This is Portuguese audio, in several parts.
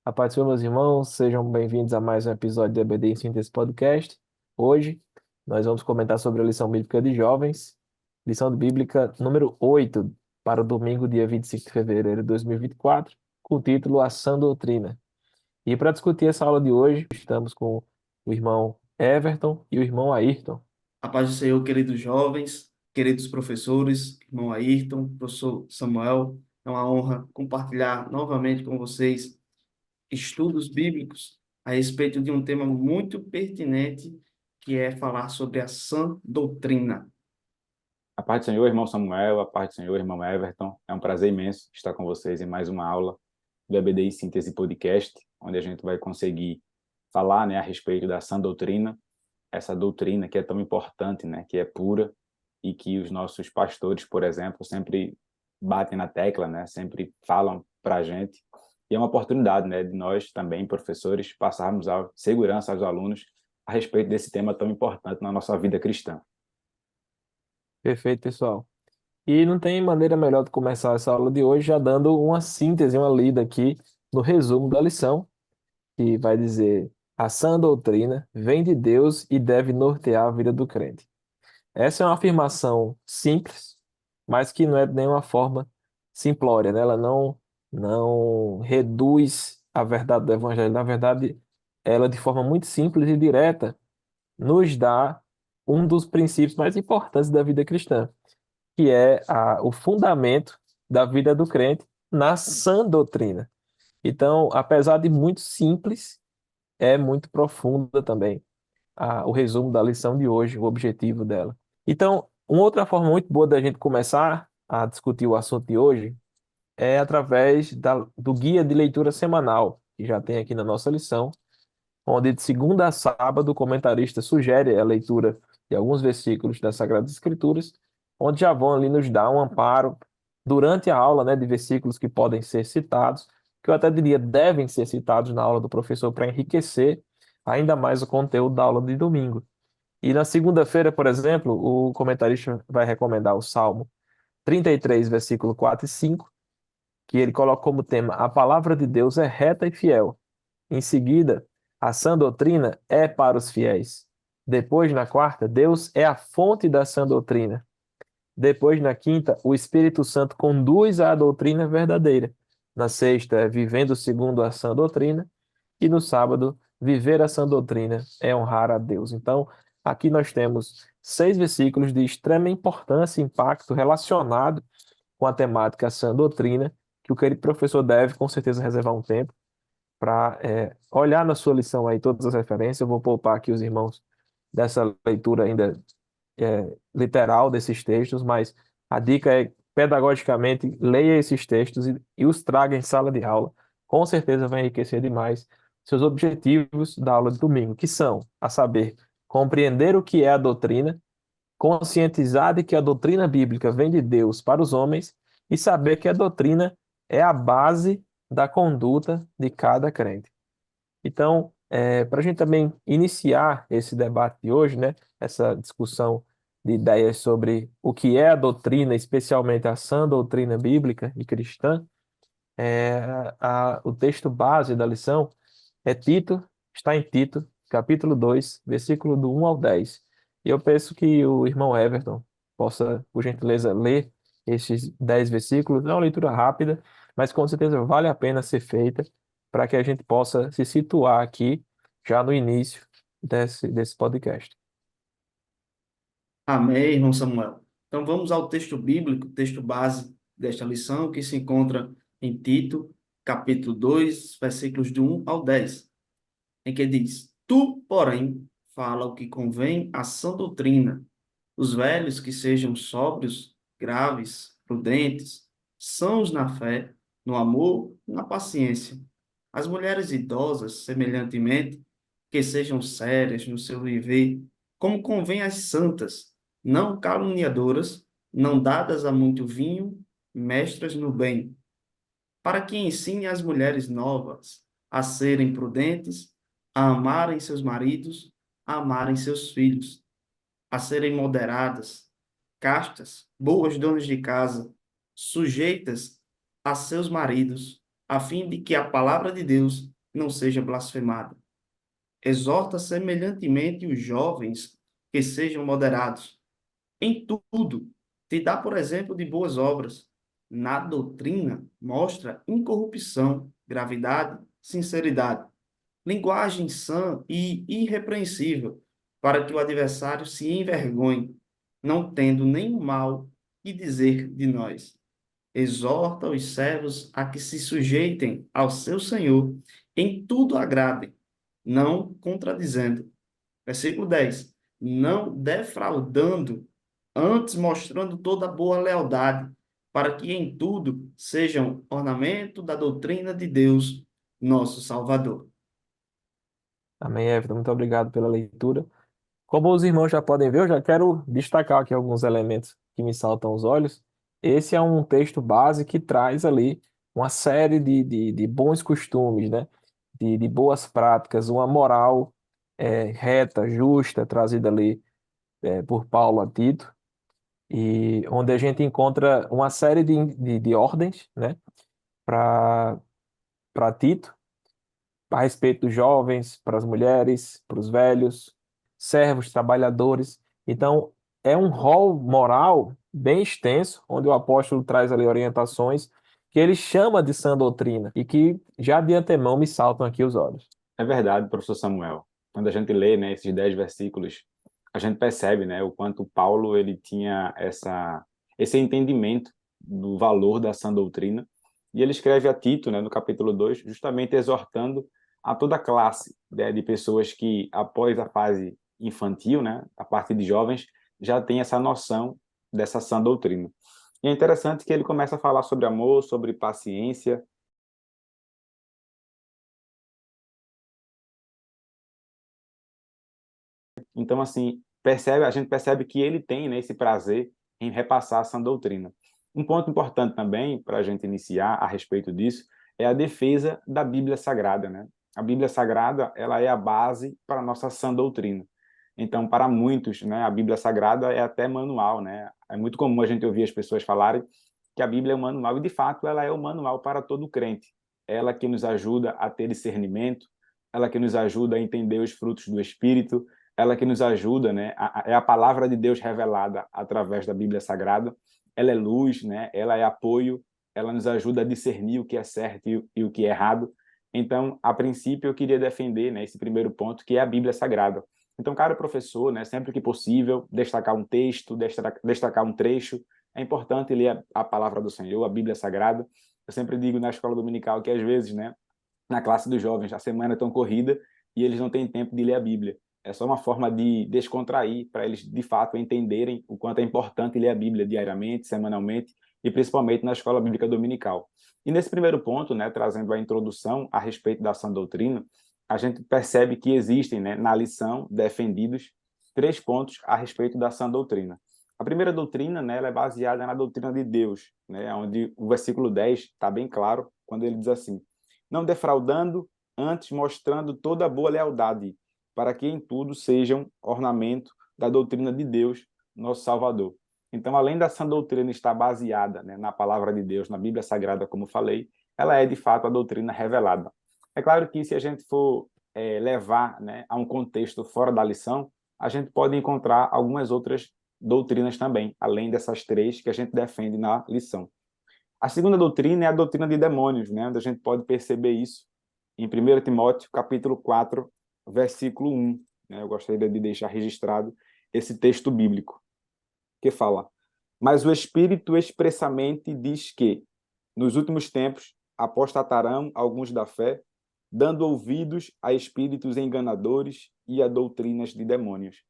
A paz do Senhor, meus irmãos, sejam bem-vindos a mais um episódio do EBD em Síntese Podcast. Hoje nós vamos comentar sobre a lição bíblica de jovens, lição bíblica número 8 para o domingo, dia 25 de fevereiro de 2024, com o título A Sã Doutrina. E para discutir essa aula de hoje, estamos com o irmão Everton e o irmão Ayrton. A paz do Senhor, queridos jovens, queridos professores, irmão Ayrton, professor Samuel, é uma honra compartilhar novamente com vocês estudos bíblicos a respeito de um tema muito pertinente, que é falar sobre a sã doutrina. A paz do Senhor, irmão Samuel, a paz do Senhor, irmão Everton. É um prazer imenso estar com vocês em mais uma aula do EBDI Síntese Podcast, onde a gente vai conseguir falar, a respeito da sã doutrina, essa doutrina que é tão importante, que é pura e que os nossos pastores, por exemplo, sempre batem na tecla, sempre falam para a gente. E é uma oportunidade, de nós também, professores, passarmos a segurança aos alunos a respeito desse tema tão importante na nossa vida cristã. Perfeito, pessoal. E não tem maneira melhor de começar essa aula de hoje já dando uma síntese, uma lida aqui no resumo da lição, que vai dizer: a sã doutrina vem de Deus e deve nortear a vida do crente. Essa é uma afirmação simples, mas que não é de nenhuma forma simplória, né? Ela não reduz a verdade do evangelho. Na verdade, ela, de forma muito simples e direta, nos dá um dos princípios mais importantes da vida cristã, que é o fundamento da vida do crente na sã doutrina. Então, apesar de muito simples, é muito profunda também o resumo da lição de hoje, o objetivo dela. Então, uma outra forma muito boa da gente começar a discutir o assunto de hoje é através do guia de leitura semanal, que já tem aqui na nossa lição, onde de segunda a sábado o comentarista sugere a leitura de alguns versículos das Sagradas Escrituras, onde já vão ali nos dar um amparo durante a aula, né, de versículos que podem ser citados, que eu até diria devem ser citados na aula do professor para enriquecer ainda mais o conteúdo da aula de domingo. E na segunda-feira, por exemplo, o comentarista vai recomendar o Salmo 33, versículo 4 e 5, que ele coloca como tema: a palavra de Deus é reta e fiel. Em seguida, a sã doutrina é para os fiéis. Depois, na quarta, Deus é a fonte da sã doutrina. Depois, na quinta, o Espírito Santo conduz à doutrina verdadeira. Na sexta, é vivendo segundo a sã doutrina. E no sábado, viver a sã doutrina é honrar a Deus. Então, aqui nós temos 6 versículos de extrema importância e impacto relacionado com a temática sã doutrina, que o querido professor deve, com certeza, reservar um tempo para olhar na sua lição aí todas as referências. Eu vou poupar aqui os irmãos dessa leitura ainda literal desses textos, mas a dica é, pedagogicamente, leia esses textos e os traga em sala de aula. Com certeza vai enriquecer demais seus objetivos da aula de domingo, que são, a saber, compreender o que é a doutrina, conscientizar de que a doutrina bíblica vem de Deus para os homens e saber que a doutrina é a base da conduta de cada crente. Então, para a gente também iniciar esse debate de hoje, né, essa discussão de ideias sobre o que é a doutrina, especialmente a sã doutrina bíblica e cristã, o texto base da lição é Tito, está em Tito, capítulo 2, versículo do 1 ao 10. E eu peço que o irmão Everton possa, por gentileza, ler esses 10 versículos. É uma leitura rápida, mas com certeza vale a pena ser feita para que a gente possa se situar aqui já no início desse podcast. Amém, irmão Samuel. Então vamos ao texto bíblico, texto base desta lição, que se encontra em Tito, capítulo 2, versículos de 1 ao 10, em que diz: Tu, porém, fala o que convém à sã doutrina. Os velhos que sejam sóbrios, graves, prudentes, sãos na fé, no amor, na paciência. As mulheres idosas, semelhantemente, que sejam sérias no seu viver, como convém às santas, não caluniadoras, não dadas a muito vinho, mestras no bem, para que ensine as mulheres novas a serem prudentes, a amarem seus maridos, a amarem seus filhos, a serem moderadas, castas, boas donas de casa, sujeitas a seus maridos, a fim de que a palavra de Deus não seja blasfemada. Exorta semelhantemente os jovens que sejam moderados em tudo. Te dá, por exemplo, de boas obras. Na doutrina, mostra incorrupção, gravidade, sinceridade, linguagem sã e irrepreensível, para que o adversário se envergonhe, não tendo nenhum mal que dizer de nós. Exorta os servos a que se sujeitem ao seu Senhor, em tudo agradem, não contradizendo. Versículo 10. Não defraudando, antes mostrando toda boa lealdade, para que em tudo sejam ornamento da doutrina de Deus, nosso Salvador. Amém, Everton. Muito obrigado pela leitura. Como os irmãos já podem ver, eu já quero destacar aqui alguns elementos que me saltam aos olhos. Esse é um texto base que traz ali uma série de bons costumes, né? De boas práticas, uma moral reta, justa, trazida ali por Paulo a Tito, e onde a gente encontra uma série de ordens, né? Para Tito a respeito dos jovens, para as mulheres, para os velhos, servos, trabalhadores. Então, é um rol moral bem extenso, onde o apóstolo traz ali orientações que ele chama de sã doutrina e que já de antemão me saltam aqui os olhos. É verdade, professor Samuel. Quando a gente lê, né, esses 10 versículos, a gente percebe, né, o quanto Paulo ele tinha esse entendimento do valor da sã doutrina. E ele escreve a Tito, né, no capítulo 2, justamente exortando a toda classe, né, de pessoas que, após a fase infantil, né, a partir de jovens, já tem essa noção dessa sã doutrina. E é interessante que ele começa a falar sobre amor, sobre paciência. Então, assim, a gente percebe que ele tem, né, esse prazer em repassar essa doutrina. Um ponto importante também, para a gente iniciar a respeito disso, é a defesa da Bíblia Sagrada, né? A Bíblia Sagrada, ela é a base para a nossa sã doutrina. Então, para muitos, né, a Bíblia Sagrada é até manual, né? É muito comum a gente ouvir as pessoas falarem que a Bíblia é um manual, e de fato ela é o manual para todo crente. Ela que nos ajuda a ter discernimento, ela que nos ajuda a entender os frutos do Espírito, ela que nos ajuda, né? É a palavra de Deus revelada através da Bíblia Sagrada. Ela é luz, né? Ela é apoio, ela nos ajuda a discernir o que é certo e o que é errado. Então, a princípio, eu queria defender, né, esse primeiro ponto, que é a Bíblia Sagrada. Então, caro professor, né, sempre que possível, destacar um texto, destacar um trecho. É importante ler a palavra do Senhor, a Bíblia Sagrada. Eu sempre digo na escola dominical que, às vezes, né, na classe dos jovens, a semana é tão corrida e eles não têm tempo de ler a Bíblia. É só uma forma de descontrair, para eles, de fato, entenderem o quanto é importante ler a Bíblia diariamente, semanalmente, e principalmente na escola bíblica dominical. E nesse primeiro ponto, né, trazendo a introdução a respeito da sã doutrina, a gente percebe que existem, né, na lição, defendidos 3 pontos a respeito da sã doutrina. A primeira doutrina, né, ela é baseada na doutrina de Deus, né, onde o versículo 10 está bem claro, quando ele diz assim: não defraudando, antes mostrando toda a boa lealdade, para que em tudo sejam ornamento da doutrina de Deus, nosso Salvador. Então, além da sã doutrina estar baseada, né, na palavra de Deus, na Bíblia Sagrada, como falei, ela é de fato a doutrina revelada. É claro que se a gente for levar, né, a um contexto fora da lição, a gente pode encontrar algumas outras doutrinas também, além dessas 3 que a gente defende na lição. A segunda doutrina é a doutrina de demônios, né, onde a gente pode perceber isso em 1 Timóteo, capítulo 4, versículo 1. Né? Eu gostaria de deixar registrado esse texto bíblico, que fala: mas o Espírito expressamente diz que, nos últimos tempos, apostatarão alguns da fé, dando ouvidos a espíritos enganadores e a doutrinas de demônios.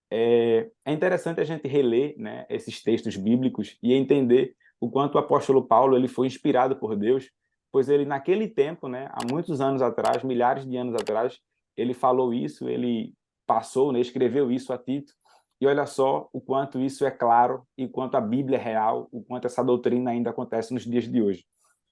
É interessante a gente reler, né, esses textos bíblicos e entender o quanto o apóstolo Paulo ele foi inspirado por Deus, pois ele naquele tempo, né, há muitos anos atrás, milhares de anos atrás, ele falou isso, ele passou, né, escreveu isso a Tito, e olha só o quanto isso é claro e o quanto a Bíblia é real, o quanto essa doutrina ainda acontece nos dias de hoje.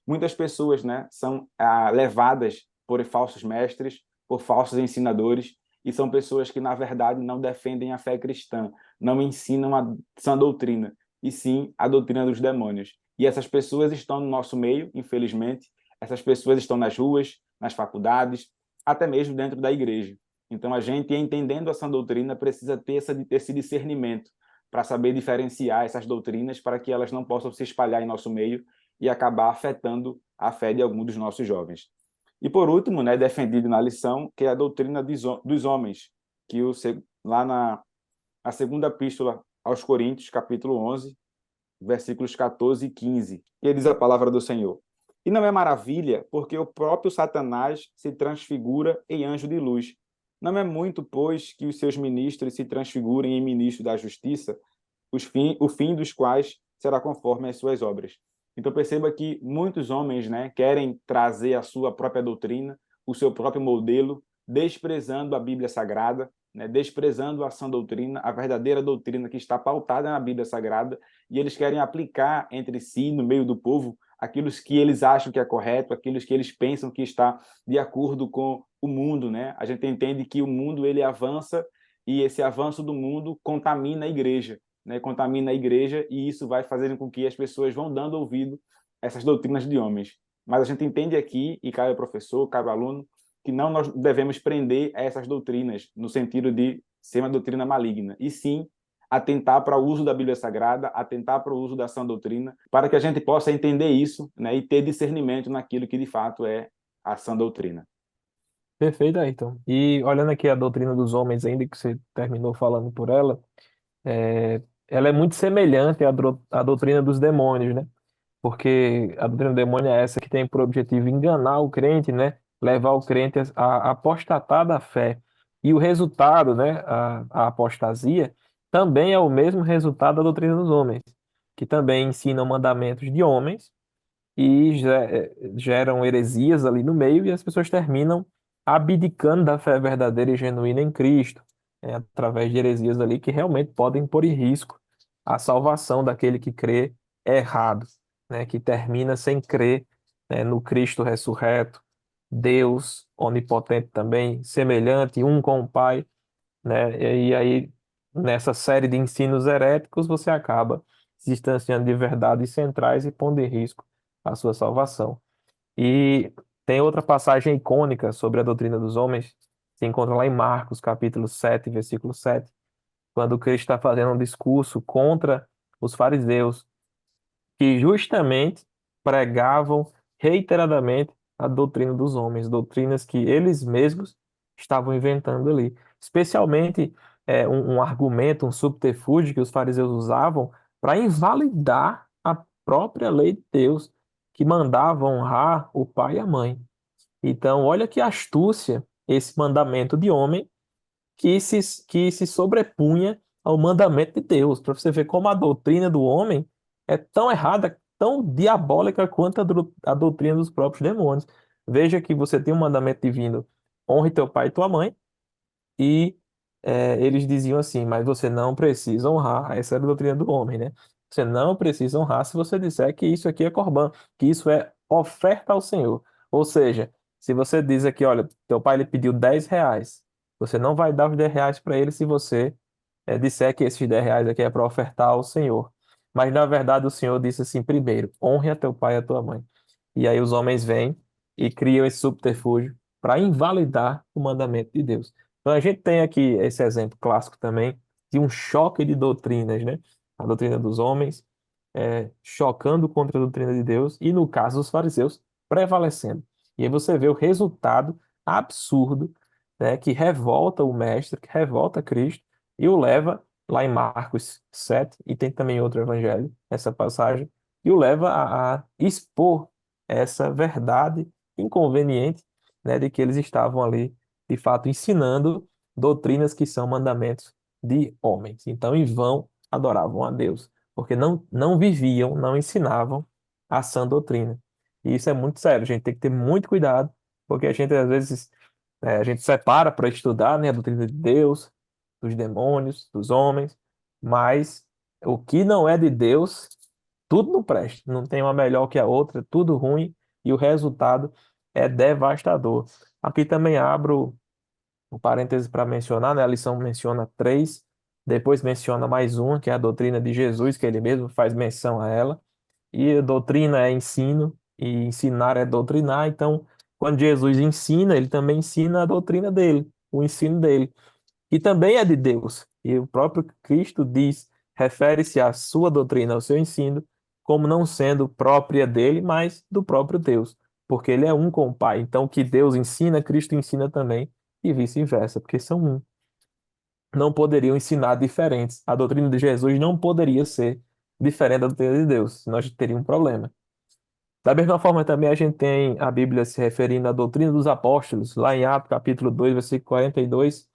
Muitas pessoas, né, são levadas por falsos mestres, por falsos ensinadores, e são pessoas que, na verdade, não defendem a fé cristã, não ensinam a sã doutrina, e sim a doutrina dos demônios. E essas pessoas estão no nosso meio, infelizmente, Essas pessoas estão nas ruas, nas faculdades, até mesmo dentro da igreja. Então, a gente, entendendo a sã doutrina, precisa ter esse discernimento para saber diferenciar essas doutrinas para que elas não possam se espalhar em nosso meio e acabar afetando a fé de alguns dos nossos jovens. E, por último, né, defendido na lição, que é a doutrina dos homens, que lá na segunda epístola aos Coríntios, capítulo 11, versículos 14 e 15, que diz a palavra do Senhor. E não é maravilha, porque o próprio Satanás se transfigura em anjo de luz. Não é muito, pois, que os seus ministros se transfigurem em ministros da justiça, o fim dos quais será conforme as suas obras. Então perceba que muitos homens, né, querem trazer a sua própria doutrina, o seu próprio modelo, desprezando a Bíblia Sagrada, né, desprezando a sã doutrina, a verdadeira doutrina que está pautada na Bíblia Sagrada, e eles querem aplicar entre si, no meio do povo, aquilo que eles acham que é correto, aquilo que eles pensam que está de acordo com o mundo, né? A gente entende que o mundo ele avança e esse avanço do mundo contamina a igreja, né? Contamina a igreja e isso vai fazendo com que as pessoas vão dando ouvido a essas doutrinas de homens. Mas a gente entende aqui, e cabe ao professor, cabe ao aluno, que não nós devemos prender a essas doutrinas no sentido de ser uma doutrina maligna, e sim atentar para o uso da Bíblia Sagrada, atentar para o uso da sã doutrina, para que a gente possa entender isso, né, e ter discernimento naquilo que de fato é a sã doutrina. Perfeito, Ayrton. E olhando aqui a doutrina dos homens, ainda que você terminou falando por ela, é, ela é muito semelhante à doutrina dos demônios, né? Porque a doutrina do demônio é essa que tem por objetivo enganar o crente, né? Levar o crente a apostatar da fé. E o resultado, né? A apostasia, também é o mesmo resultado da doutrina dos homens, que também ensinam mandamentos de homens e geram heresias ali no meio e as pessoas terminam abdicando da fé verdadeira e genuína em Cristo, através de heresias ali que realmente podem pôr em risco a salvação daquele que crê errado, né, que termina sem crer, né, no Cristo ressurreto, Deus onipotente também, semelhante um com o Pai, né, e aí nessa série de ensinos heréticos você acaba se distanciando de verdades centrais e pondo em risco a sua salvação. E tem outra passagem icônica sobre a doutrina dos homens, se encontra lá em Marcos, capítulo 7, versículo 7, quando Cristo está fazendo um discurso contra os fariseus, que justamente pregavam reiteradamente a doutrina dos homens, doutrinas que eles mesmos estavam inventando ali. Especialmente um argumento, um subterfúgio que os fariseus usavam para invalidar a própria lei de Deus, que mandava honrar o pai e a mãe. Então, olha que astúcia esse mandamento de homem que se sobrepunha ao mandamento de Deus, para você ver como a doutrina do homem é tão errada, tão diabólica quanto a doutrina dos próprios demônios. Veja que você tem um mandamento divino: honre teu pai e tua mãe, e eles diziam assim, mas você não precisa honrar, essa era a doutrina do homem, né? Você não precisa honrar se você disser que isso aqui é corban, que isso é oferta ao Senhor. Ou seja, se você diz aqui, olha, teu pai lhe pediu R$ 10, você não vai dar os R$ 10 para ele se você disser que esses R$ 10 aqui é para ofertar ao Senhor. Mas na verdade o Senhor disse assim, primeiro, honre a teu pai e a tua mãe. E aí os homens vêm e criam esse subterfúgio para invalidar o mandamento de Deus. Então a gente tem aqui esse exemplo clássico também de um choque de doutrinas, né? A doutrina dos homens chocando contra a doutrina de Deus e, no caso dos fariseus, prevalecendo. E aí você vê o resultado absurdo, né, que revolta o mestre, que revolta Cristo e o leva lá em Marcos 7, e tem também outro evangelho, essa passagem, e o leva a expor essa verdade inconveniente, né, de que eles estavam ali de fato ensinando doutrinas que são mandamentos de homens. Então, em vão adoravam a Deus, porque não viviam, não ensinavam a sã doutrina. E isso é muito sério, a gente tem que ter muito cuidado, porque a gente às vezes a gente separa para estudar, né, a doutrina de Deus, dos demônios, dos homens, mas o que não é de Deus, tudo não presta, não tem uma melhor que a outra, tudo ruim, e o resultado é devastador. Aqui também abro um parêntese para mencionar, né? A lição menciona três, depois menciona mais uma, que é a doutrina de Jesus, que ele mesmo faz menção a ela. E a doutrina é ensino, e ensinar é doutrinar. Então, quando Jesus ensina, ele também ensina a doutrina dele, o ensino dele, que também é de Deus. E o próprio Cristo diz, refere-se à sua doutrina, ao seu ensino, como não sendo própria dele, mas do próprio Deus, porque ele é um com o Pai. Então, o que Deus ensina, Cristo ensina também, e vice-versa, porque são um. Não poderiam ensinar diferentes. A doutrina de Jesus não poderia ser diferente da doutrina de Deus, senão a gente teria um problema. Da mesma forma, também a gente tem a Bíblia se referindo à doutrina dos apóstolos, lá em Atos capítulo 2 versículo 42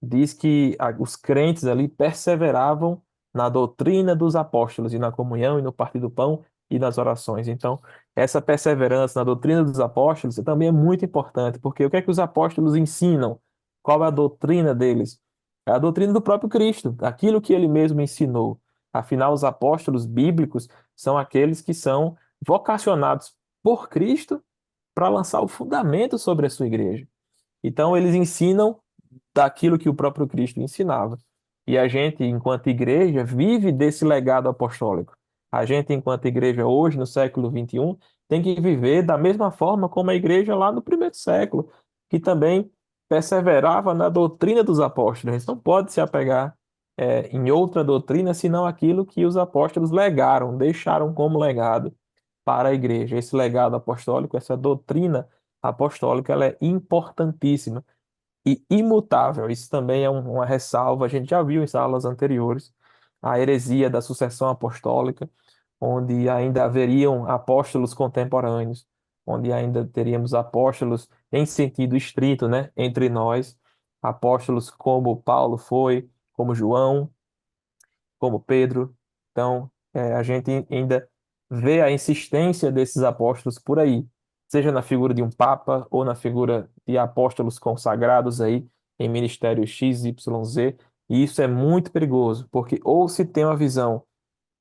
diz que os crentes ali perseveravam na doutrina dos apóstolos e na comunhão e no partir do pão e nas orações. Então, essa perseverança na doutrina dos apóstolos também é muito importante, porque o que é que os apóstolos ensinam? Qual é a doutrina deles? É a doutrina do próprio Cristo, aquilo que ele mesmo ensinou. Afinal, os apóstolos bíblicos são aqueles que são vocacionados por Cristo para lançar o fundamento sobre a sua igreja. Então, eles ensinam daquilo que o próprio Cristo ensinava. E a gente, enquanto igreja, vive desse legado apostólico. A gente, enquanto igreja, hoje, no século XXI, tem que viver da mesma forma como a igreja lá no primeiro século, que também perseverava na doutrina dos apóstolos. A gente não pode se apegar, em outra doutrina, senão aquilo que os apóstolos legaram, deixaram como legado para a igreja. Esse legado apostólico, essa doutrina apostólica, ela é importantíssima e imutável. Isso também é uma ressalva, a gente já viu em salas anteriores, a heresia da sucessão apostólica, onde ainda haveriam apóstolos contemporâneos, onde ainda teríamos apóstolos em sentido estrito, né, entre nós, apóstolos como Paulo foi, como João, como Pedro. Então, a gente ainda vê a insistência desses apóstolos por aí, seja na figura de um papa ou na figura de apóstolos consagrados aí em ministério X, Y, Z. E isso é muito perigoso, porque ou se tem uma visão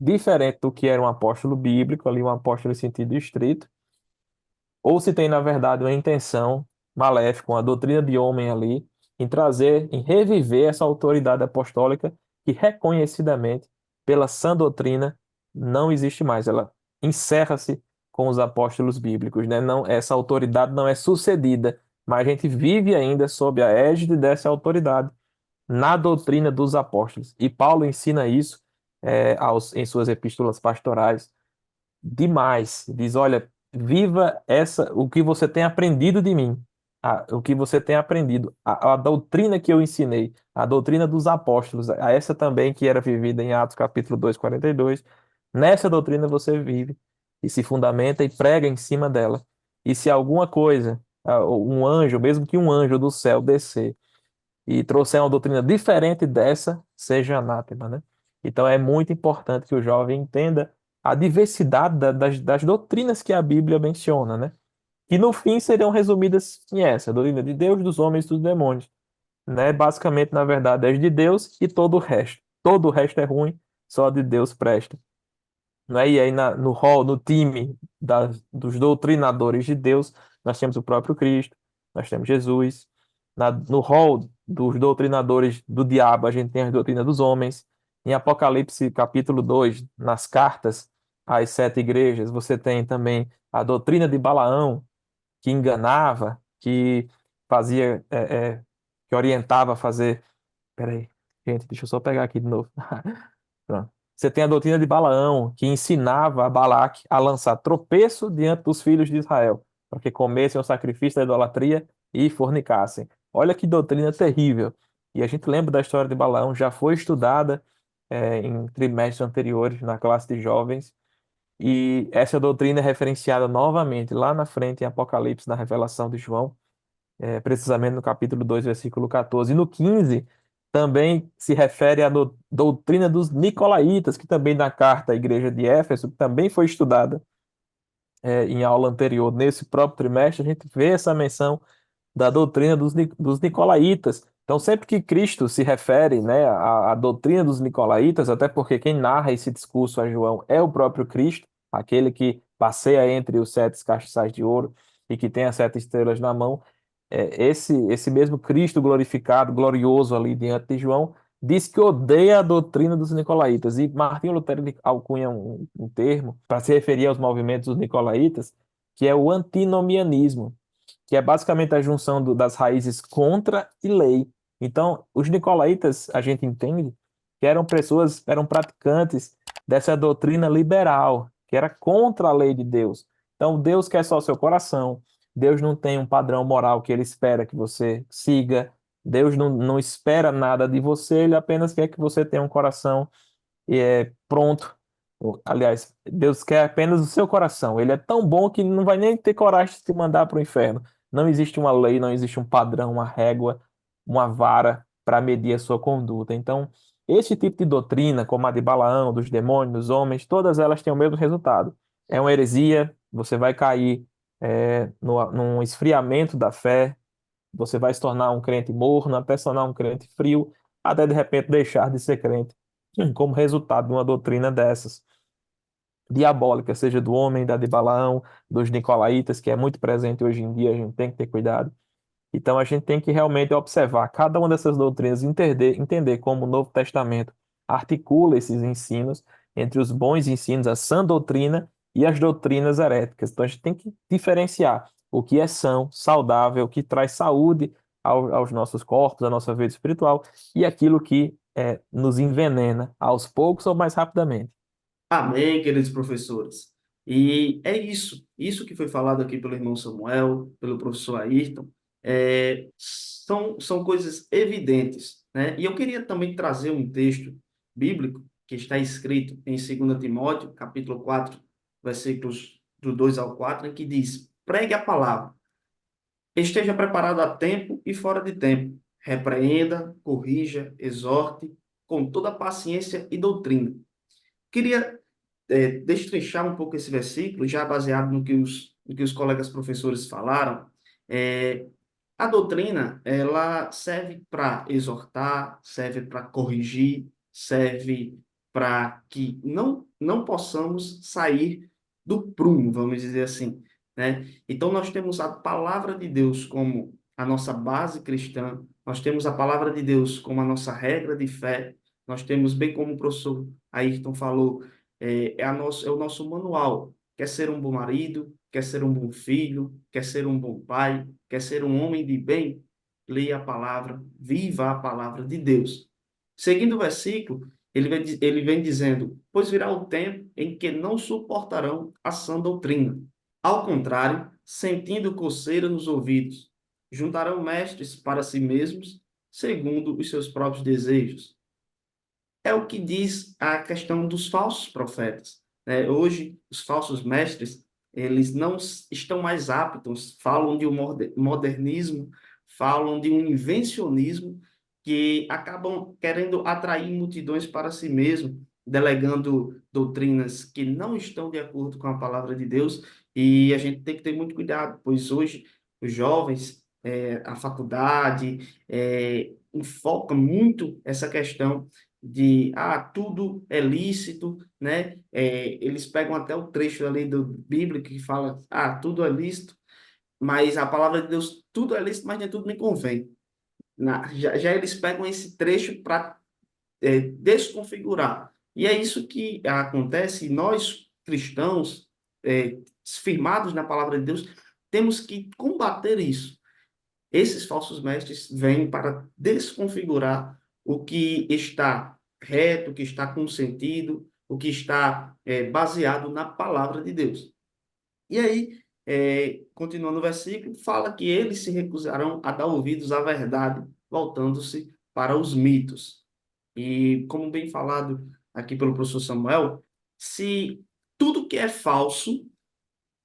diferente do que era um apóstolo bíblico, ali um apóstolo em sentido estrito, ou se tem, na verdade, uma intenção maléfica, uma doutrina de homem ali, em trazer, em reviver essa autoridade apostólica que reconhecidamente, pela sã doutrina, não existe mais. Ela encerra-se com os apóstolos bíblicos, né? Não, essa autoridade não é sucedida, mas a gente vive ainda sob a égide dessa autoridade na doutrina dos apóstolos. E Paulo ensina isso, em suas epístolas pastorais demais. Diz, olha, viva o que você tem aprendido de mim, o que você tem aprendido, a doutrina que eu ensinei, a doutrina dos apóstolos, a essa também que era vivida em Atos capítulo 2, 42. Nessa doutrina você vive e se fundamenta e prega em cima dela. E se alguma coisa, um anjo, mesmo que um anjo do céu descer e trouxer uma doutrina diferente dessa, seja anátema, né? Então é muito importante que o jovem entenda a diversidade das doutrinas que a Bíblia menciona, né? Que no fim seriam resumidas em essa, a doutrina de Deus, dos homens e dos demônios, né? Basicamente, na verdade, é de Deus e todo o resto. Todo o resto é ruim, só de Deus presta. Né? E aí no hall, no time dos doutrinadores de Deus, nós temos o próprio Cristo, nós temos Jesus. No hall dos doutrinadores do diabo, a gente tem a doutrina dos homens. Em Apocalipse capítulo 2, nas cartas às sete igrejas, você tem também a doutrina de Balaão, que enganava, que fazia, que orientava a fazer. Peraí, gente, deixa eu só pegar aqui de novo. Pronto. Você tem a doutrina de Balaão, que ensinava a Balaque a lançar tropeço diante dos filhos de Israel, para que comessem o sacrifício da idolatria e fornicassem. Olha que doutrina terrível. E a gente lembra da história de Balaão, já foi estudada, em trimestres anteriores na classe de jovens, e essa doutrina é referenciada novamente lá na frente em Apocalipse, na revelação de João, precisamente no capítulo 2 versículo 14. E no 15 também se refere à doutrina dos nicolaítas, que também na carta à igreja de Éfeso, que também foi estudada, em aula anterior. Nesse próprio trimestre, a gente vê essa menção da doutrina dos nicolaítas. Então, sempre que Cristo se refere, né, à doutrina dos nicolaítas, até porque quem narra esse discurso a João é o próprio Cristo, aquele que passeia entre os sete castiçais de ouro e que tem as sete estrelas na mão, esse mesmo Cristo glorificado, glorioso ali diante de João, diz que odeia a doutrina dos nicolaítas. E Martinho Lutero ele alcunha um termo para se referir aos movimentos dos nicolaítas, que é o antinomianismo, que é basicamente a junção das raízes contra e lei. Então, os nicolaítas, a gente entende que eram pessoas, eram praticantes dessa doutrina liberal, que era contra a lei de Deus. Então, Deus quer só o seu coração. Deus não tem um padrão moral que ele espera que você siga. Deus não espera nada de você, ele apenas quer que você tenha um coração pronto. Aliás, Deus quer apenas o seu coração. Ele é tão bom que não vai nem ter coragem de te mandar para o inferno. Não existe uma lei, não existe um padrão, uma régua, uma vara para medir a sua conduta. Então, esse tipo de doutrina, como a de Balaão, dos demônios, dos homens, todas elas têm o mesmo resultado. É uma heresia, você vai cair num esfriamento da fé, você vai se tornar um crente morno, até se tornar um crente frio, até de repente deixar de ser crente, como resultado de uma doutrina dessas, diabólica, seja do homem, da de Balaão, dos nicolaítas, que é muito presente hoje em dia, a gente tem que ter cuidado. Então a gente tem que realmente observar cada uma dessas doutrinas, entender como o Novo Testamento articula esses ensinos entre os bons ensinos, a sã doutrina e as doutrinas heréticas. Então a gente tem que diferenciar o que é são, saudável, o que traz saúde aos nossos corpos, à nossa vida espiritual, e aquilo que nos envenena aos poucos ou mais rapidamente. Amém, queridos professores. E é isso que foi falado aqui pelo irmão Samuel, pelo professor Ayrton, são coisas evidentes, né? E eu queria também trazer um texto bíblico que está escrito em 2 Timóteo, capítulo 4, versículos do 2 ao 4, em que diz: pregue a palavra, esteja preparado a tempo e fora de tempo, repreenda, corrija, exorte, com toda paciência e doutrina. Queria destrinchar um pouco esse versículo, já baseado no que os colegas professores falaram. É, a doutrina, ela serve para exortar, serve para corrigir, serve para que não possamos sair do prumo, vamos dizer assim, né? Então, nós temos a palavra de Deus como a nossa base cristã, nós temos a palavra de Deus como a nossa regra de fé, nós temos, bem como o professor Ayrton falou, é o nosso manual. Quer ser um bom marido, quer ser um bom filho, quer ser um bom pai, quer ser um homem de bem, leia a palavra, viva a palavra de Deus. Seguindo o versículo, ele vem dizendo: pois virá o tempo em que não suportarão a sã doutrina. Ao contrário, sentindo coceira nos ouvidos, juntarão mestres para si mesmos, segundo os seus próprios desejos. É o que diz a questão dos falsos profetas, né? Hoje, os falsos mestres, eles não estão mais aptos, falam de um modernismo, falam de um invencionismo que acabam querendo atrair multidões para si mesmo, delegando doutrinas que não estão de acordo com a palavra de Deus, e a gente tem que ter muito cuidado, pois hoje os jovens, a faculdade, enfoca muito essa questão de tudo é lícito, né? Eles pegam até o trecho ali do Bíblia que fala, tudo é lícito, mas a palavra de Deus, tudo é lícito, mas nem tudo me convém. Já eles pegam esse trecho para desconfigurar. E é isso que acontece, e nós, cristãos, firmados na palavra de Deus, temos que combater isso. Esses falsos mestres vêm para desconfigurar o que está reto, o que está com sentido, o que está baseado na palavra de Deus. E aí, continuando o versículo, fala que eles se recusarão a dar ouvidos à verdade, voltando-se para os mitos. E, como bem falado aqui pelo professor Samuel, se tudo que é falso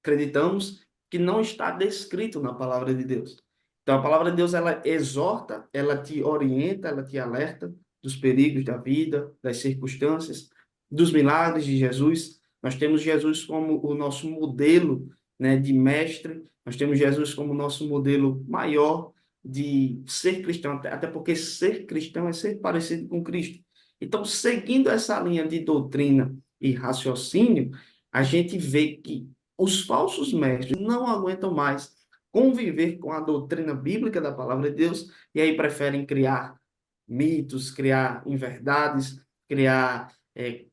acreditamos que não está descrito na palavra de Deus. Então, a palavra de Deus, ela exorta, ela te orienta, ela te alerta dos perigos da vida, das circunstâncias, dos milagres de Jesus. Nós temos Jesus como o nosso modelo, né, de mestre, nós temos Jesus como o nosso modelo maior de ser cristão, até porque ser cristão é ser parecido com Cristo. Então, seguindo essa linha de doutrina e raciocínio, a gente vê que os falsos mestres não aguentam mais conviver com a doutrina bíblica da palavra de Deus e aí preferem criar mitos, criar inverdades, criar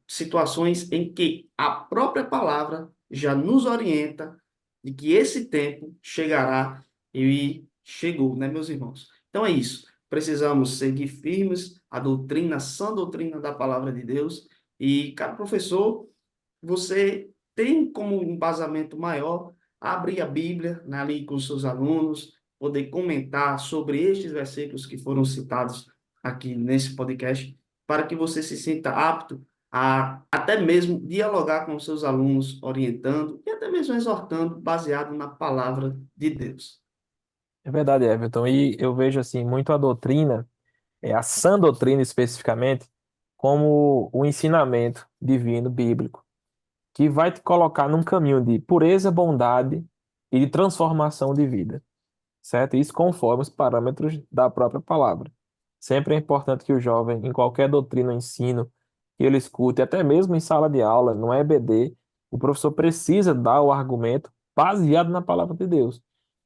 situações em que a própria palavra já nos orienta de que esse tempo chegará e chegou, né, meus irmãos? Então é isso. Precisamos seguir firmes a doutrina, a sã doutrina da palavra de Deus. E, cara professor, você tem como um embasamento maior abrir a Bíblia, né, ali com os seus alunos, poder comentar sobre estes versículos que foram citados aqui nesse podcast, para que você se sinta apto a até mesmo dialogar com os seus alunos, orientando e até mesmo exortando, baseado na palavra de Deus. É verdade, Everton. E eu vejo assim muito a doutrina, a sã doutrina especificamente, como o ensinamento divino bíblico, que vai te colocar num caminho de pureza, bondade e de transformação de vida, certo? Isso conforme os parâmetros da própria palavra. Sempre é importante que o jovem, em qualquer doutrina ou ensino que ele escute, até mesmo em sala de aula, no EBD, o professor precisa dar o argumento baseado na palavra de Deus,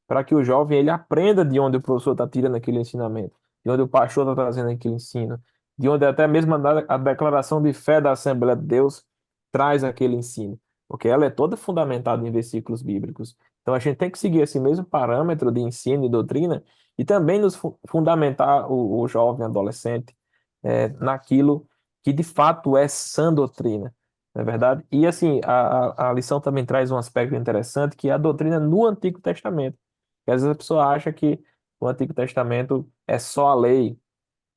para que o jovem ele aprenda de onde o professor está tirando aquele ensinamento, de onde o pastor está trazendo aquele ensino, de onde até mesmo a declaração de fé da Assembleia de Deus traz aquele ensino, porque ela é toda fundamentada em versículos bíblicos. Então a gente tem que seguir esse mesmo parâmetro de ensino e doutrina e também nos fundamentar o jovem adolescente naquilo que de fato é sã doutrina, não é verdade? E assim, a lição também traz um aspecto interessante que é a doutrina no Antigo Testamento. Porque às vezes a pessoa acha que o Antigo Testamento é só a lei,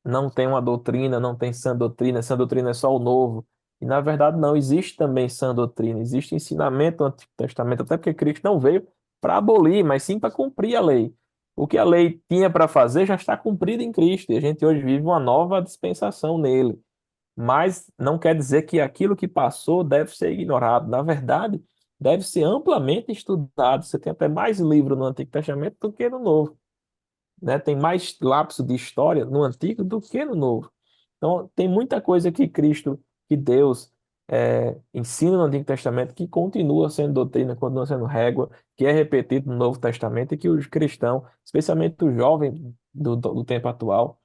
não tem uma doutrina, não tem sã doutrina é só o novo. E na verdade não, existe também sã doutrina, existe ensinamento no Antigo Testamento, até porque Cristo não veio para abolir, mas sim para cumprir a lei. O que a lei tinha para fazer já está cumprido em Cristo, e a gente hoje vive uma nova dispensação nele. Mas não quer dizer que aquilo que passou deve ser ignorado. Na verdade, deve ser amplamente estudado. Você tem até mais livro no Antigo Testamento do que no Novo, né? Tem mais lapso de história no Antigo do que no Novo. Então, tem muita coisa que Cristo, que Deus ensina no Antigo Testamento que continua sendo doutrina, continua sendo régua, que é repetido no Novo Testamento e que os cristãos, especialmente o jovem do tempo atual,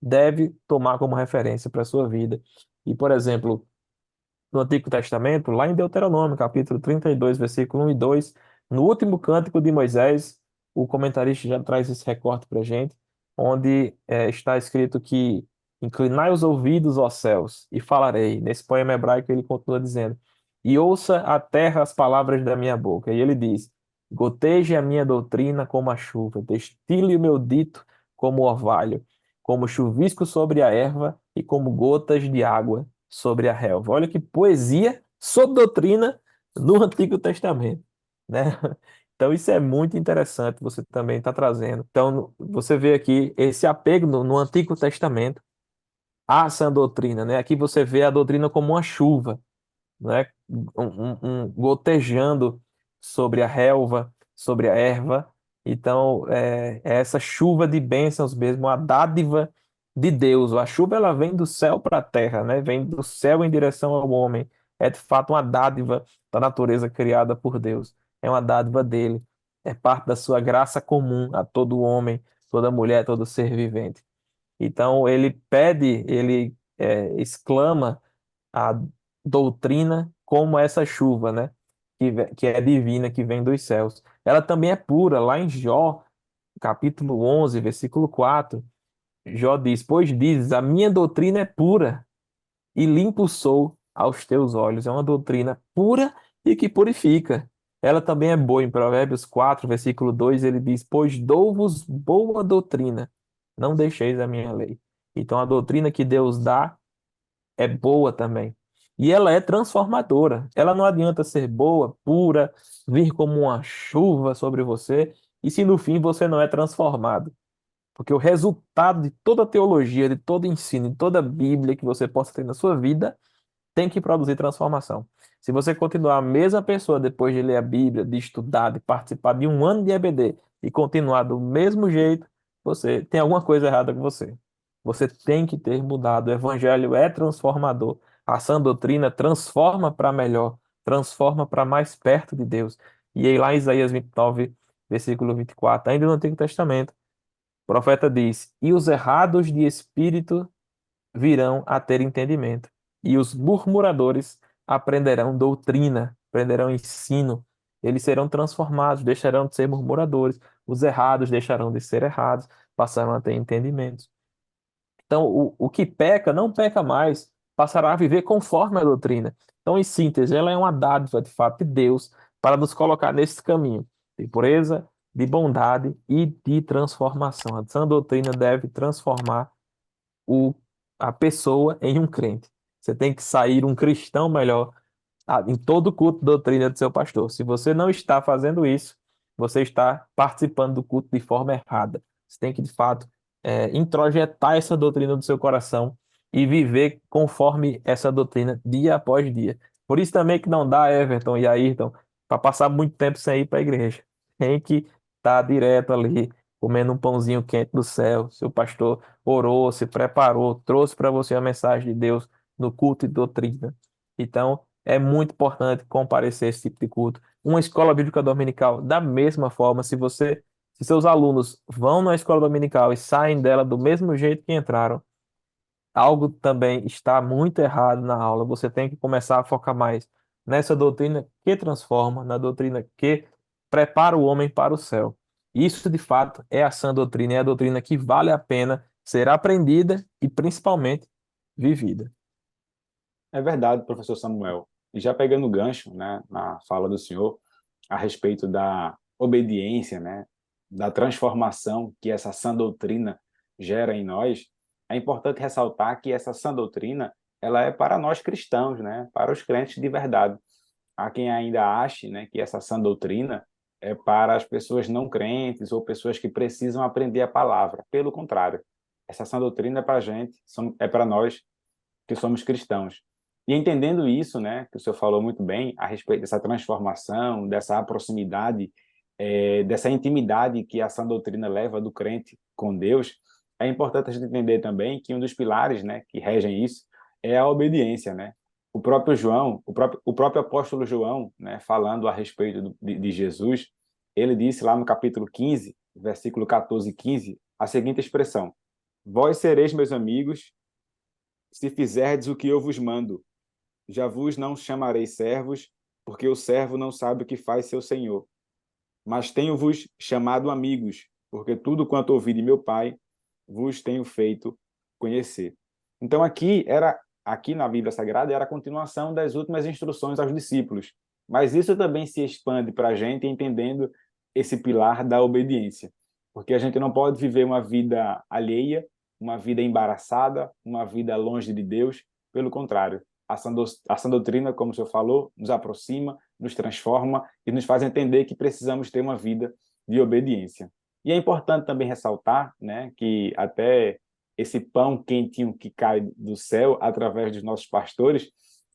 deve tomar como referência para a sua vida. E, por exemplo, no Antigo Testamento, lá em Deuteronômio, capítulo 32, versículo 1 e 2, no último cântico de Moisés, o comentarista já traz esse recorte para a gente, onde está escrito que inclinai os ouvidos, ó céus, e falarei. Nesse poema hebraico ele continua dizendo, e ouça a terra as palavras da minha boca. E ele diz, goteje a minha doutrina como a chuva, destile o meu dito como o orvalho, como chuvisco sobre a erva e como gotas de água sobre a relva. Olha que poesia sobre doutrina no Antigo Testamento, né? Então isso é muito interessante, você também está trazendo. Então você vê aqui esse apego no Antigo Testamento à sã doutrina, né? Aqui você vê a doutrina como uma chuva, né? Um gotejando sobre a relva, sobre a erva. Então, é essa chuva de bênçãos mesmo, a dádiva de Deus. A chuva ela vem do céu para a terra, né? Vem do céu em direção ao homem. É de fato uma dádiva da natureza criada por Deus. É uma dádiva dele. É parte da sua graça comum a todo homem, toda mulher, todo ser vivente. Então, ele pede, ele exclama a doutrina como essa chuva, né? Que é divina, que vem dos céus. Ela também é pura. Lá em Jó, capítulo 11, versículo 4, Jó diz: Pois dizes, a minha doutrina é pura e limpo sou aos teus olhos. É uma doutrina pura e que purifica. Ela também é boa. Em Provérbios 4, versículo 2, ele diz: Pois dou-vos boa doutrina, não deixeis a minha lei. Então, a doutrina que Deus dá é boa também. E ela é transformadora. Ela não adianta ser boa, pura, vir como uma chuva sobre você, e se no fim você não é transformado. Porque o resultado de toda teologia, de todo ensino, de toda Bíblia que você possa ter na sua vida, tem que produzir transformação. Se você continuar a mesma pessoa depois de ler a Bíblia, de estudar, de participar de um ano de EBD e continuar do mesmo jeito, você tem alguma coisa errada com você. Você tem que ter mudado. O evangelho é transformador. A sã doutrina transforma para melhor, transforma para mais perto de Deus. E aí lá em Isaías 29, versículo 24, ainda no Antigo Testamento, o profeta diz: "E os errados de espírito virão a ter entendimento, e os murmuradores aprenderão doutrina, aprenderão ensino. eles serão transformados, deixarão de ser murmuradores, os errados deixarão de ser errados, passarão a ter entendimentos. Então, o que peca, não peca mais, passará a viver conforme a doutrina. Então, em síntese, ela é uma dádiva, de fato, de Deus para nos colocar nesse caminho de pureza, de bondade e de transformação. A sã doutrina deve transformar o, a pessoa em um crente. Você tem que sair um cristão melhor em todo culto de doutrina do seu pastor. Se você não está fazendo isso, você está participando do culto de forma errada. Você tem que, de fato, introjetar essa doutrina do seu coração e viver conforme essa doutrina dia após dia. Por isso também que não dá, Everton e Ayrton, para passar muito tempo sem ir para a igreja. Tem que estar direto ali, comendo um pãozinho quente do céu. Seu pastor orou, se preparou, trouxe para você a mensagem de Deus no culto de doutrina. Então, é muito importante comparecer a esse tipo de culto. Uma escola bíblica dominical, da mesma forma, se seus alunos vão na escola dominical e saem dela do mesmo jeito que entraram, algo também está muito errado na aula. Você tem que começar a focar mais nessa doutrina que transforma, na doutrina que prepara o homem para o céu. Isso, de fato, é a sã doutrina, é a doutrina que vale a pena ser aprendida e principalmente vivida. É verdade, professor Samuel. E já pegando o gancho, né, na fala do senhor a respeito da obediência, né, da transformação que essa sã doutrina gera em nós, é importante ressaltar que essa sã doutrina, ela é para nós cristãos, né, para os crentes de verdade. Há quem ainda ache, né, que essa sã doutrina é para as pessoas não crentes ou pessoas que precisam aprender a palavra. Pelo contrário, essa sã doutrina é para a gente, é para nós que somos cristãos. E entendendo isso, né, que o senhor falou muito bem a respeito dessa transformação, dessa proximidade, dessa intimidade que a sã doutrina leva do crente com Deus, é importante a gente entender também que um dos pilares, né, que regem isso é a obediência, né? O próprio João, o próprio apóstolo João, né, falando a respeito de Jesus, ele disse lá no capítulo 15, versículo 14 e 15, a seguinte expressão: Vós sereis meus amigos se fizerdes o que eu vos mando. Já vos não chamarei servos, porque o servo não sabe o que faz seu senhor. Mas tenho-vos chamado amigos, porque tudo quanto ouvi de meu Pai vos tenho feito conhecer. Então aqui na Bíblia Sagrada era a continuação das últimas instruções aos discípulos. Mas isso também se expande para a gente entendendo esse pilar da obediência, porque a gente não pode viver uma vida alheia, uma vida embaraçada, uma vida longe de Deus. Pelo contrário, a sã doutrina, como o senhor falou, nos aproxima, nos transforma e nos faz entender que precisamos ter uma vida de obediência. E é importante também ressaltar, né, que até esse pão quentinho que cai do céu através dos nossos pastores,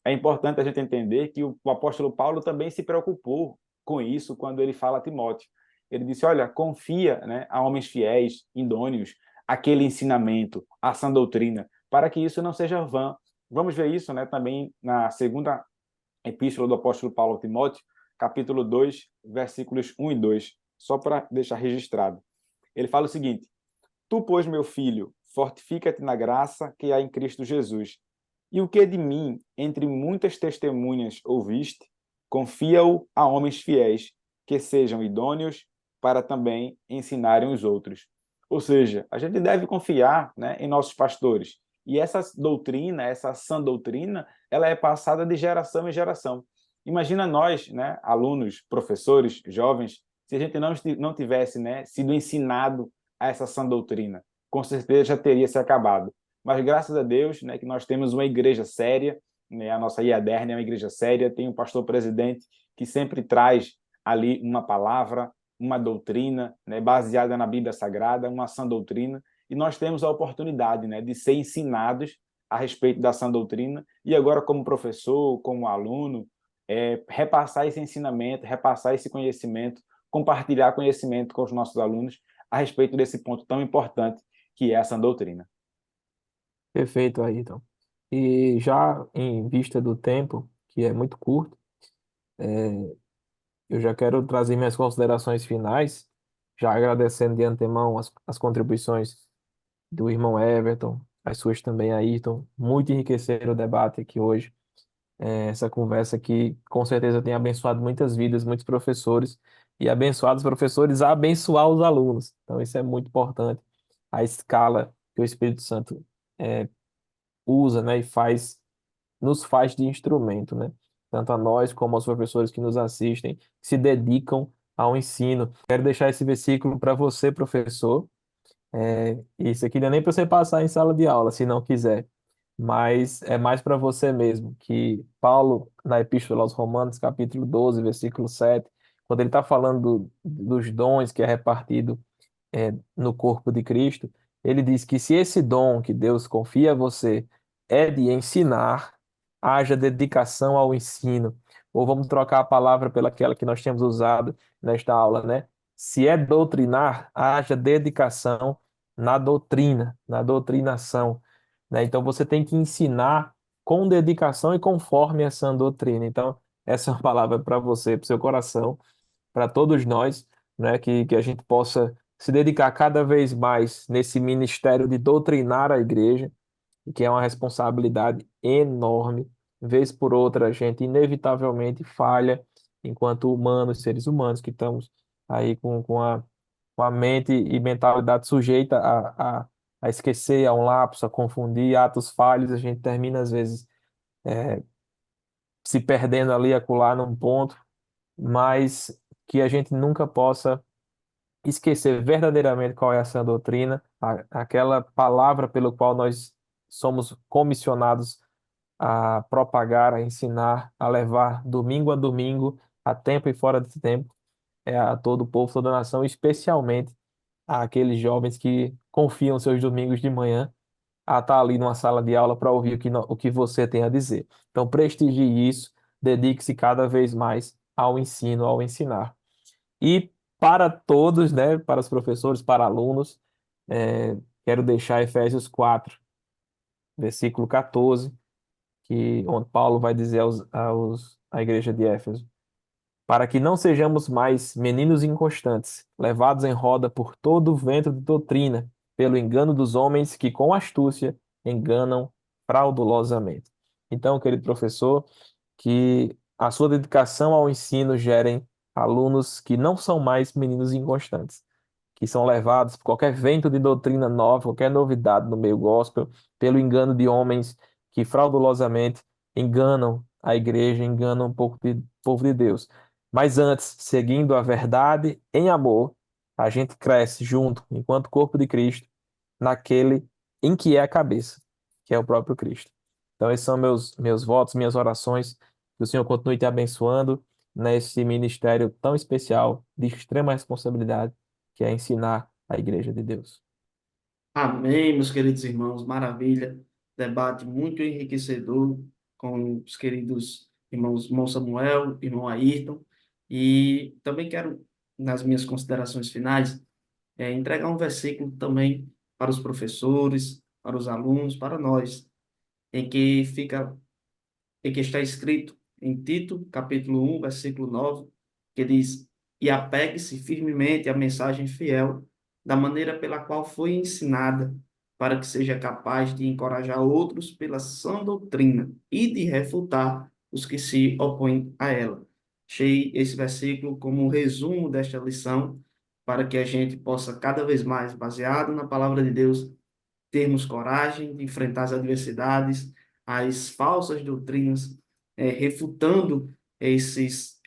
é importante a gente entender que o apóstolo Paulo também se preocupou com isso quando ele fala a Timóteo. Ele disse, olha, confia, né, a homens fiéis, idôneos, aquele ensinamento, a sã doutrina, para que isso não seja vã. Vamos ver isso, né, também na segunda epístola do apóstolo Paulo a Timóteo, capítulo 2, versículos 1 e 2, só para deixar registrado. Ele fala o seguinte: Tu, pois, meu filho, fortifica-te na graça que há em Cristo Jesus. E o que de mim, entre muitas testemunhas, ouviste, confia-o a homens fiéis, que sejam idôneos para também ensinarem os outros. Ou seja, a gente deve confiar, né, em nossos pastores. E essa doutrina, essa sã doutrina, ela é passada de geração em geração. Imagina nós, né, alunos, professores, jovens, se a gente não tivesse, né, sido ensinado a essa sã doutrina, com certeza já teria se acabado. Mas graças a Deus, né, que nós temos uma igreja séria, né, a nossa IADERN é uma igreja séria, tem um pastor presidente que sempre traz ali uma palavra, uma doutrina, né, baseada na Bíblia Sagrada, uma sã doutrina, e nós temos a oportunidade, né, de ser ensinados a respeito da sã doutrina, e agora como professor, como aluno, repassar esse ensinamento, repassar esse conhecimento, compartilhar conhecimento com os nossos alunos a respeito desse ponto tão importante que é a sã doutrina. Perfeito, Ayrton. E já em vista do tempo, que é muito curto, eu já quero trazer minhas considerações finais, já agradecendo de antemão as contribuições do irmão Everton, as suas também, Ayrton, muito enriqueceram o debate aqui hoje. essa conversa que com certeza tem abençoado muitas vidas, muitos professores, e abençoados professores a abençoar os alunos. Então, isso é muito importante. A escala que o Espírito Santo usa, né, e nos faz de instrumento, né? Tanto a nós como aos professores que nos assistem, que se dedicam ao ensino. Quero deixar esse versículo para você, professor. Isso aqui não é nem para você passar em sala de aula, se não quiser, mas é mais para você mesmo, que Paulo, na Epístola aos Romanos, capítulo 12, versículo 7, quando ele está falando dos dons que é repartido no corpo de Cristo, ele diz que se esse dom que Deus confia a você é de ensinar, haja dedicação ao ensino. Ou vamos trocar a palavra pelaquela que nós temos usado nesta aula, né? Se é doutrinar, haja dedicação na doutrina, na doutrinação, né? Então você tem que ensinar com dedicação e conforme essa doutrina. Então, essa é uma palavra para você, para o seu coração, para todos nós, né, que a gente possa se dedicar cada vez mais nesse ministério de doutrinar a igreja, que é uma responsabilidade enorme. Vez por outra, a gente inevitavelmente falha enquanto humanos, seres humanos, que estamos aí com a mente e mentalidade sujeita a esquecer, a um lapso, a confundir atos falhos, a gente termina, às vezes, se perdendo ali, acolá, num ponto, mas que a gente nunca possa esquecer verdadeiramente qual é a sã doutrina, aquela palavra pelo qual nós somos comissionados a propagar, a ensinar, a levar domingo a domingo, a tempo e fora de tempo, a todo o povo, toda a nação, especialmente àqueles jovens que confiam seus domingos de manhã a estar ali numa sala de aula para ouvir o que você tem a dizer. Então, prestigie isso, dedique-se cada vez mais ao ensino, ao ensinar. E para todos, né, para os professores, para alunos, quero deixar Efésios 4, versículo 14, onde Paulo vai dizer à igreja de Éfeso: para que não sejamos mais meninos inconstantes, levados em roda por todo o vento de doutrina, pelo engano dos homens que com astúcia enganam fraudulosamente. Então, querido professor, que a sua dedicação ao ensino gerem alunos que não são mais meninos inconstantes, que são levados por qualquer vento de doutrina nova, qualquer novidade no meio gospel, pelo engano de homens que fraudulosamente enganam a igreja, enganam povo de Deus. Mas antes, seguindo a verdade em amor, a gente cresce junto, enquanto corpo de Cristo, naquele em que é a cabeça, que é o próprio Cristo. Então, esses são meus votos, minhas orações. Que o Senhor continue te abençoando nesse ministério tão especial, de extrema responsabilidade, que é ensinar a igreja de Deus. Amém, meus queridos irmãos, maravilha. Debate muito enriquecedor com os queridos irmãos, irmão Samuel, irmão Ayrton. E também quero, nas minhas considerações finais, entregar um versículo também para os professores, para os alunos, para nós, em que está escrito em Tito, capítulo 1, versículo 9, que diz: E apegue-se firmemente à mensagem fiel, da maneira pela qual foi ensinada, para que seja capaz de encorajar outros pela sã doutrina e de refutar os que se opõem a ela. Achei esse versículo como um resumo desta lição, para que a gente possa cada vez mais, baseado na palavra de Deus, termos coragem de enfrentar as adversidades, as falsas doutrinas, refutando esses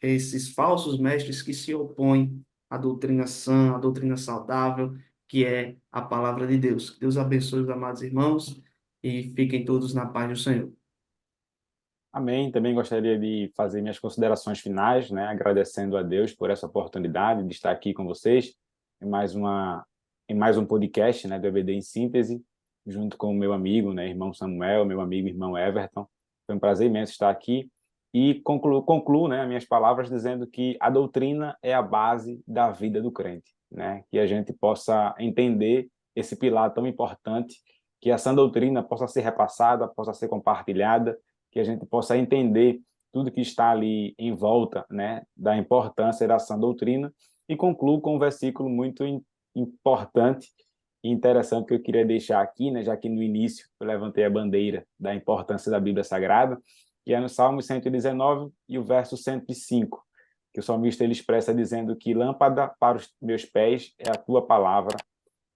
falsos mestres que se opõem à doutrina sã, à doutrina saudável, que é a palavra de Deus. Que Deus abençoe os amados irmãos e fiquem todos na paz do Senhor. Amém. Também gostaria de fazer minhas considerações finais, né, agradecendo a Deus por essa oportunidade de estar aqui com vocês em mais um podcast, né, do EBD em Síntese, junto com o meu amigo, né, irmão Samuel, meu amigo irmão Everton. Foi um prazer imenso estar aqui e concluo, né, as minhas palavras dizendo que a doutrina é a base da vida do crente, né, que a gente possa entender esse pilar tão importante, que essa doutrina possa ser repassada, possa ser compartilhada, que a gente possa entender tudo que está ali em volta, né, da importância da sã doutrina, e concluo com um versículo muito importante e interessante que eu queria deixar aqui, né, já que no início eu levantei a bandeira da importância da Bíblia Sagrada, que é no Salmo 119 e o verso 105, que o salmista ele expressa dizendo que lâmpada para os meus pés é a tua palavra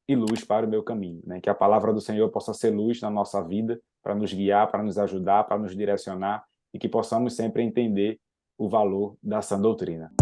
e luz para o meu caminho, né? Que a palavra do Senhor possa ser luz na nossa vida, para nos guiar, para nos ajudar, para nos direcionar, e que possamos sempre entender o valor da sã doutrina.